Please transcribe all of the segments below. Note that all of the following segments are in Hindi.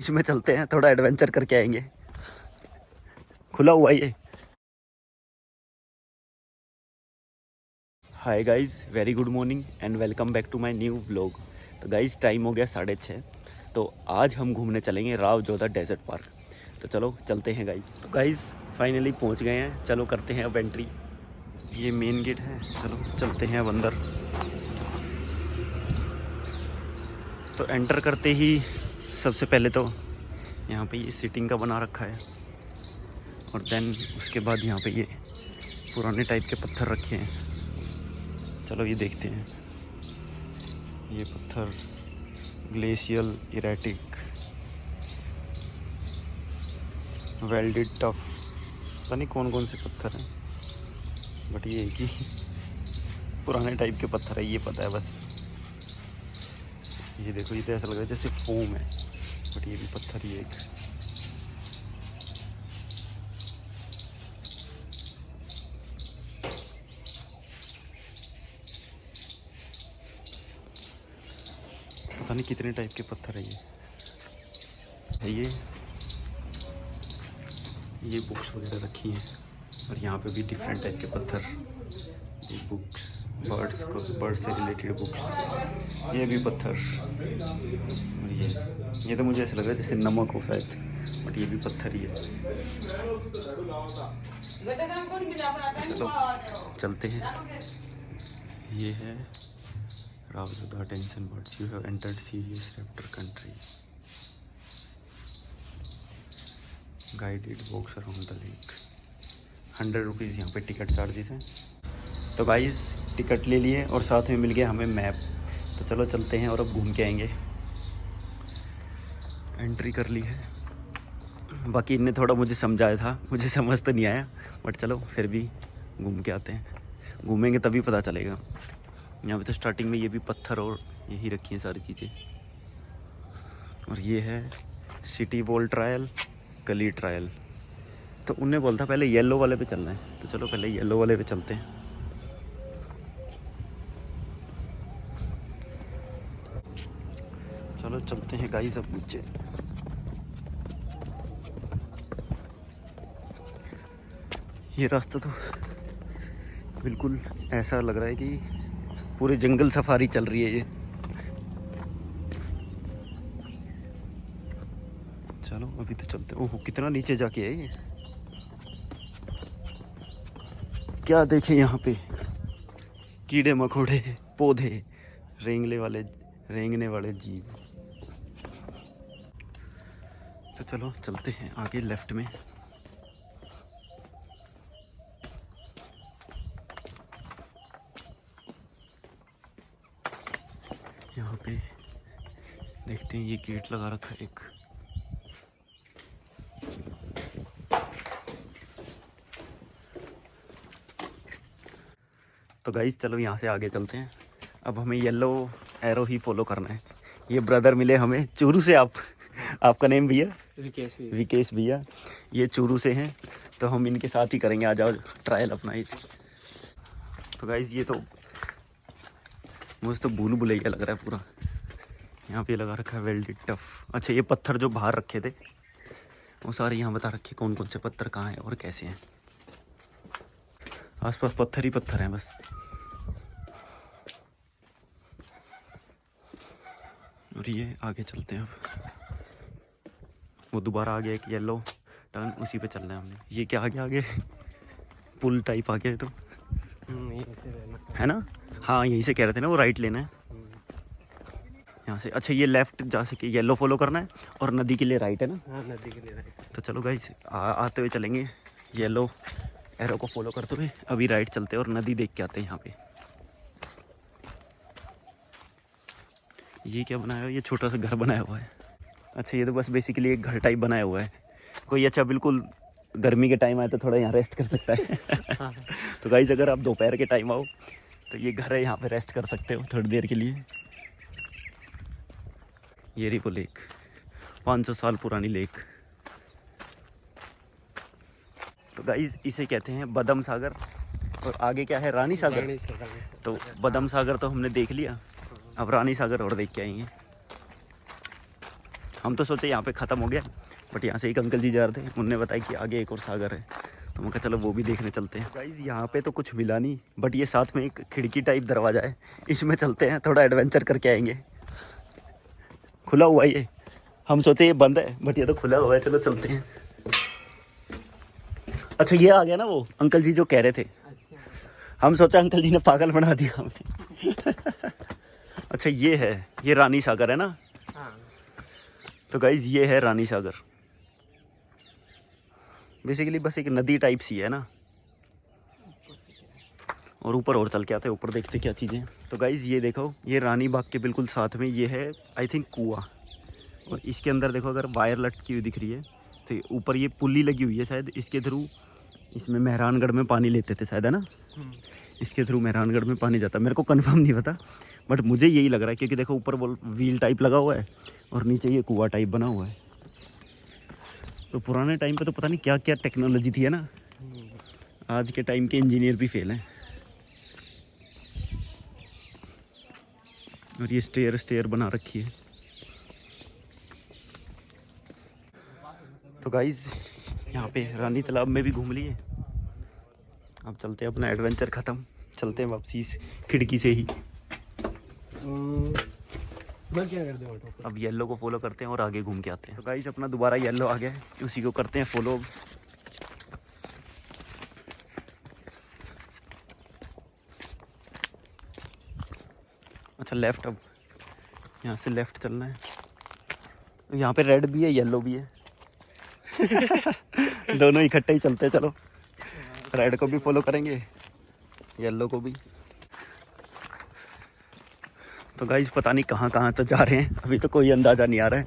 इसमें चलते हैं, थोड़ा एडवेंचर करके आएंगे। खुला हुआ ये। Hi guys, very good morning and welcome back to my new vlog. तो गाइज़ टाइम हो गया 6:30। तो आज हम घूमने चलेंगे राव जोधा डेजर्ट पार्क। तो चलो चलते हैं गाइज़। तो गाइज़ फाइनली पहुंच गए हैं, चलो करते हैं अब एंट्री। ये मेन गेट है, चलो चलते हैं अब अंदर। तो एंटर करते ही सबसे पहले तो यहाँ पे ये सीटिंग का बना रखा है, और देन उसके बाद यहाँ पे ये पुराने टाइप के पत्थर रखे हैं। चलो ये देखते हैं। ये पत्थर ग्लेशियल, इरेटिक, वेल्डेड, टफ, पता नहीं कौन कौन से पत्थर हैं, बट ये एक ही पुराने टाइप के पत्थर है, ये पता है बस। ये देखो, ये तो ऐसा लग रहा है जैसे फोम है, बट ये भी पत्थर ही एक। पता नहीं कितने टाइप के पत्थर है ये। ये बुक्स वगैरह रखी हैं, और यहाँ पे भी डिफरेंट टाइप के पत्थर। ये बुक्स, बर्ड से रिलेटेड बुक्स, ये भी पत्थर। और ये तो मुझे ऐसा लग रहा है जैसे नमक हो शायद, बट ये भी पत्थर ही है। चलो चलते हैं। ये है Rao Jodha attention birds, you have entered serious raptor country, guided walks around the lake. 100 rupees यहाँ पे टिकट चार्जेस हैं। तो गाइस टिकट ले लिए और साथ में मिल गया हमें मैप। तो चलो चलते हैं और अब घूम के आएंगे। एंट्री कर ली है। बाकी इनने थोड़ा मुझे समझाया था, मुझे समझ तो नहीं आया, बट चलो फिर भी घूम के आते हैं। घूमेंगे तभी पता चलेगा। यहाँ पे तो स्टार्टिंग में ये भी पत्थर और यही रखी हैं सारी चीज़ें। और ये है सिटी वॉल ट्रायल, गली ट्रायल। तो उनने बोला था पहले येलो वाले पे चलना है, तो चलो पहले येलो वाले पे चलते हैं। चलो चलते हैं गाइस अब नीचे। ये रास्ता तो बिल्कुल ऐसा लग रहा है कि पूरे जंगल सफारी चल रही है ये। चलो अभी तो चलते हैं। ओहो कितना नीचे जाके है ये। क्या देखें यहाँ पे, कीड़े मकोड़े, पौधे, रेंगने वाले जीव। तो चलो चलते हैं आगे लेफ्ट में। यहाँ पे देखते हैं, ये गेट लगा रखा है एक। तो गाइस चलो यहाँ से आगे चलते हैं। अब हमें येलो एरो ही फॉलो करना है। ये ब्रदर मिले हमें चूरू से। आपका नेम भैया? विकेश भैया। ये चूरू से हैं, तो हम इनके साथ ही करेंगे। आ जाओ ट्रायल अपना ही। तो गाइस ये तो मुझे तो भूल भुलैया लग रहा है पूरा। यहाँ पे लगा रखा है वेल्डेड टफ। अच्छा ये पत्थर जो बाहर रखे थे वो सारे यहाँ बता रखे कौन कौन से पत्थर कहाँ हैं और कैसे हैं। आसपास पत्थर ही पत्थर हैं बस। और ये आगे चलते हैं अब। वो दोबारा आ गया एक येलो टर्न, उसी पे चलना है हमने। ये क्या आगे पुल टाइप आ गया है तो है ना। हाँ यहीं से कह रहे थे ना, वो राइट लेना है यहाँ से। अच्छा ये लेफ्ट जा सके, येलो फॉलो करना है, और नदी के लिए राइट है ना। हाँ नदी के लिए राइट। तो चलो गाइस आते हुए चलेंगे येलो एरो को फॉलो करते हुए। अभी राइट चलते हैं और नदी देख के आते हैं यहाँ पे। ये क्या बनाया हुआ है? ये छोटा सा घर बनाया हुआ है। अच्छा ये तो बस बेसिकली एक घर टाइप बनाया हुआ है कोई। अच्छा बिल्कुल गर्मी के टाइम आए तो थोड़ा यहाँ रेस्ट कर सकता है। तो गाइस अगर आप दोपहर के टाइम आओ तो ये घर है, यहाँ पे रेस्ट कर सकते हो थोड़ी देर के लिए। ये रही वो लेक, 500 साल पुरानी लेक। तो गाइस इसे कहते हैं बदम सागर, और आगे क्या है, रानी सागर। तो बदम सागर तो हमने देख लिया, अब रानी सागर और देख के आएंगे। हम तो सोचे यहाँ पे ख़त्म हो गया, बट यहाँ से एक अंकल जी जा रहे थे, उन्होंने बताया कि आगे एक और सागर है, तो मैं कहा चलो वो भी देखने चलते हैं। गाइस यहाँ पे तो कुछ मिला नहीं, बट ये साथ में एक खिड़की टाइप दरवाज़ा है, इसमें चलते हैं, थोड़ा एडवेंचर करके आएंगे। खुला हुआ ये, हम सोचे ये बंद है, बट ये तो खुला हुआ है, चलो चलते हैं। अच्छा ये आ गया ना वो अंकल जी जो कह रहे थे, हम सोचा अंकल जी ने पागल बना दिया हमें। अच्छा ये है, ये रानी सागर है ना? तो गाइज ये है रानी सागर, बेसिकली बस एक नदी टाइप सी है ना, और ऊपर और चल के आते हैं, ऊपर देखते क्या चीज़ें। तो गाइज ये देखो, ये रानी बाग के बिल्कुल साथ में ये है आई थिंक कुआं, और इसके अंदर देखो अगर वायर लटकी हुई दिख रही है तो ऊपर ये पुल्ली लगी हुई है शायद, इसके थ्रू इसमें मेहरानगढ़ में पानी लेते थे शायद, है ना? इसके थ्रू मेहरानगढ़ में पानी जाता, मेरे को कंफर्म नहीं पता, बट मुझे यही लग रहा है, क्योंकि देखो ऊपर वो व्हील टाइप लगा हुआ है और नीचे ये कुआं टाइप बना हुआ है। तो पुराने टाइम पे तो पता नहीं क्या क्या टेक्नोलॉजी थी, है ना? आज के टाइम के इंजीनियर भी फेल हैं। और ये स्टेयर बना रखी है। तो गाइज यहाँ पे रानी तालाब में भी घूम लिए, अब चलते हैं, अपना एडवेंचर ख़त्म, चलते हैं वापसी इस खिड़की से ही। अब येलो को फॉलो करते हैं और आगे घूम के आते हैं। तो गाइस अपना दोबारा येलो आ गया है, उसी को करते हैं फॉलो। अच्छा लेफ्ट, अब यहाँ से लेफ्ट चलना है। यहाँ पे रेड भी है येलो भी है। दोनों इकट्ठे ही चलते हैं, चलो रेड को भी फॉलो करेंगे, येलो को भी। तो गाइस पता नहीं कहाँ कहाँ तो जा रहे हैं, अभी तो कोई अंदाज़ा नहीं आ रहा है,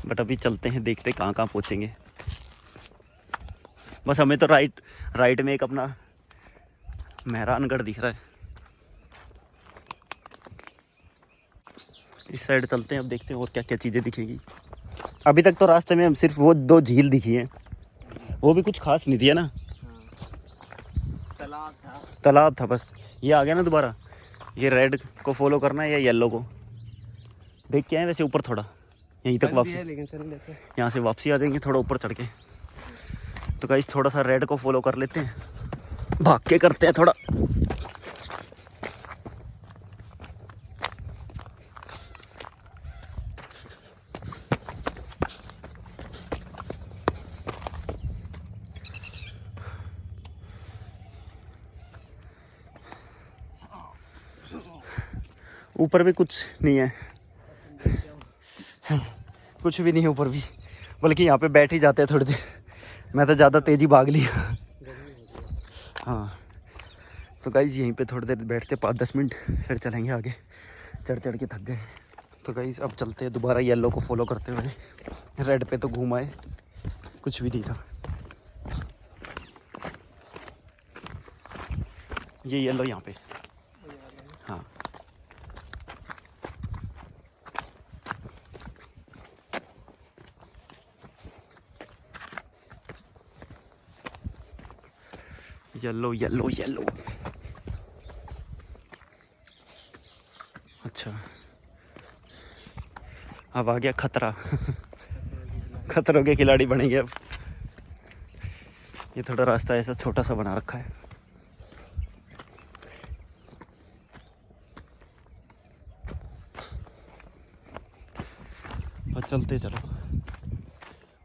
बट अभी चलते हैं, देखते कहाँ कहाँ पहुँचेंगे। बस हमें तो राइट में एक अपना मेहरानगढ़ दिख रहा है, इस साइड चलते हैं, अब देखते हैं और क्या क्या चीज़ें दिखेगी। अभी तक तो रास्ते में सिर्फ वो 2 झील दिखी हैं, वो भी कुछ खास नहीं थी, है ना? तालाब था बस। ये आ गया ना दोबारा, ये रेड को फॉलो करना है या येलो को, देख के आए वैसे ऊपर थोड़ा, यहीं तक वापसी है, लेकिन चल लेते हैं, यहाँ से वापसी आ जाएंगे थोड़ा ऊपर चढ़ के। तो गाइस थोड़ा सा रेड को फॉलो कर लेते हैं, भाग के करते हैं थोड़ा। ऊपर भी कुछ नहीं है, कुछ भी नहीं है ऊपर भी, बल्कि यहाँ पे बैठ ही जाते हैं थोड़ी देर, मैं तो ज़्यादा तेज़ी भाग लिया। हाँ तो गाइस यहीं पे थोड़ी देर बैठते 5-10 मिनट, फिर चलेंगे आगे, चढ़ के थक गए। तो गाइस अब चलते हैं दोबारा येलो को फॉलो करते हुए, रेड पे तो घूम आए, कुछ भी नहीं था। ये येलो यहाँ पे, हाँ येलो येलो येलो। अच्छा अब आ गया खतरा। खतरों के खिलाड़ी बनेंगे अब। ये थोड़ा रास्ता ऐसा छोटा सा बना रखा है, बस चलते चलो।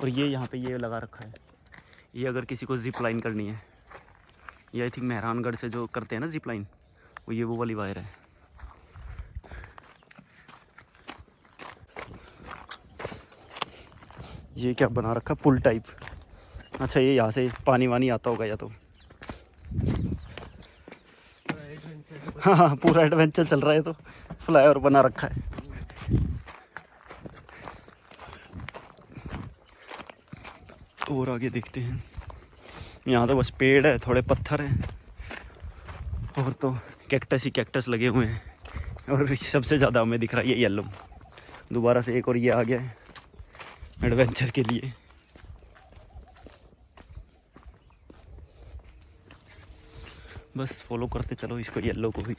और ये यहाँ पे ये लगा रखा है, ये अगर किसी को जिप लाइन करनी है, ये आई थिंक मेहरानगढ़ से जो करते हैं ना जिप लाइन, वो वाली वायर है। ये क्या बना रखा, पुल टाइप। अच्छा ये यहाँ से पानी वानी आता होगा या तो। हाँ पूरा एडवेंचर चल रहा है, तो फ्लाईओवर बना रखा है। और आगे देखते हैं, यहाँ तो बस पेड़ है, थोड़े पत्थर हैं, और तो कैक्टस ही कैक्टस लगे हुए हैं। और सबसे ज़्यादा हमें दिख रहा है ये येलो। दोबारा से एक और ये आ गया है एडवेंचर के लिए। बस फॉलो करते चलो इसको, येलो को भी।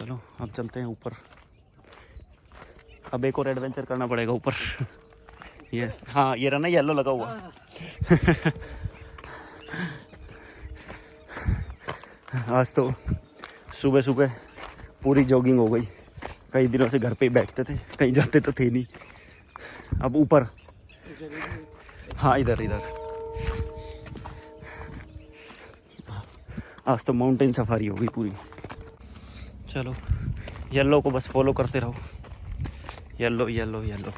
चलो अब चलते हैं ऊपर। अब एक और एडवेंचर करना पड़ेगा ऊपर। ये हाँ, ये रहा ना येलो लगा हुआ। आज तो सुबह सुबह पूरी जॉगिंग हो गई। कई दिनों से घर पे ही बैठते थे, कहीं जाते तो थे नहीं। अब ऊपर, हाँ इधर इधर। आज तो माउंटेन सफारी हो गई पूरी। चलो येलो को बस फॉलो करते रहो। Yellow yellow yellow.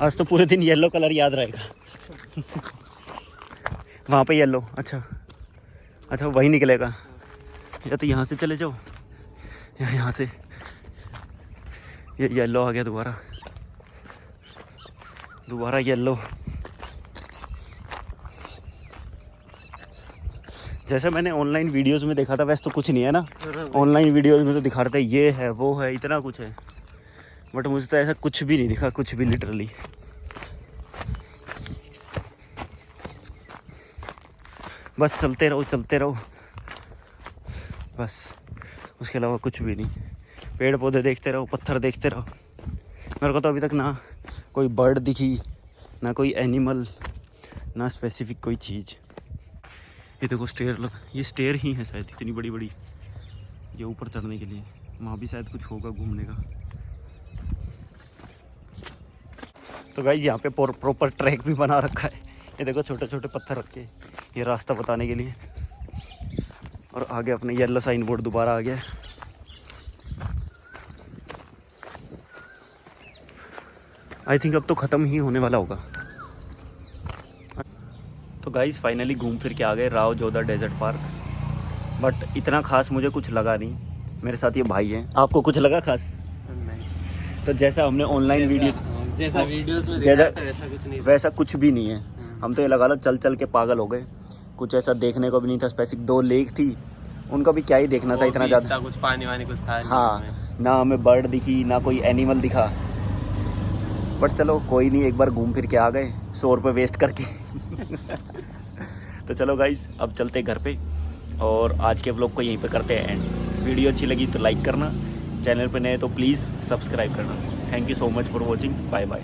आज तो पूरे दिन येलो कलर याद रहेगा। वहाँ पे येलो, अच्छा अच्छा वही निकलेगा। या तो यहाँ से चले जाओ, या यहाँ से। ये येलो आ गया दोबारा, दोबारा येलो। जैसे मैंने ऑनलाइन वीडियोस में देखा था वैसे तो कुछ नहीं है ना। ऑनलाइन वीडियोस में तो दिखा रहे थे ये है वो है, इतना कुछ है, बट मुझे तो ऐसा कुछ भी नहीं दिखा, कुछ भी लिटरली। बस चलते रहो बस, उसके अलावा कुछ भी नहीं। पेड़ पौधे देखते रहो, पत्थर देखते रहो। मेरे को तो अभी तक ना कोई बर्ड दिखी, ना कोई एनिमल, ना स्पेसिफिक कोई चीज़। ये देखो स्टेयर, ये स्टेयर ही है शायद, इतनी बड़ी बड़ी, ये ऊपर चढ़ने के लिए। वहाँ भी शायद कुछ होगा घूमने का। तो गाइस यहाँ पे प्रॉपर ट्रैक भी बना रखा है। ये देखो छोटे छोटे पत्थर रखे, ये रास्ता बताने के लिए। और आगे अपने येलो साइन बोर्ड दोबारा आ गया। आई थिंक अब तो ख़त्म ही होने वाला होगा। तो गाइस फाइनली घूम फिर के आ गए Rao Jodha desert park. But इतना खास मुझे कुछ लगा नहीं। मेरे साथ ये भाई हैं। आपको कुछ लगा खास? नहीं। तो जैसा हमने ऑनलाइन जैसा वीडियोस में देखा था वैसा कुछ नहीं, वैसा कुछ भी नहीं है। हम तो ये लगा लो चल चल के पागल हो गए। कुछ ऐसा देखने को भी नहीं था स्पेसिफिक। 2 लेक थी, उनका भी क्या ही देखना था, इतना ज़्यादा कुछ पानी वानी कुछ था। हाँ, ना हमें बर्ड दिखी, ना कोई एनिमल दिखा। बट चलो कोई नहीं, एक बार घूम फिर के आ गए 100 रुपये वेस्ट करके। तो चलो गाइस अब चलते घर पे, और आज के व्लॉग को यहीं पे करते हैं एंड। वीडियो अच्छी लगी तो लाइक करना, चैनल पे नए तो प्लीज़ सब्सक्राइब करना। Thank you so much for watching, bye bye.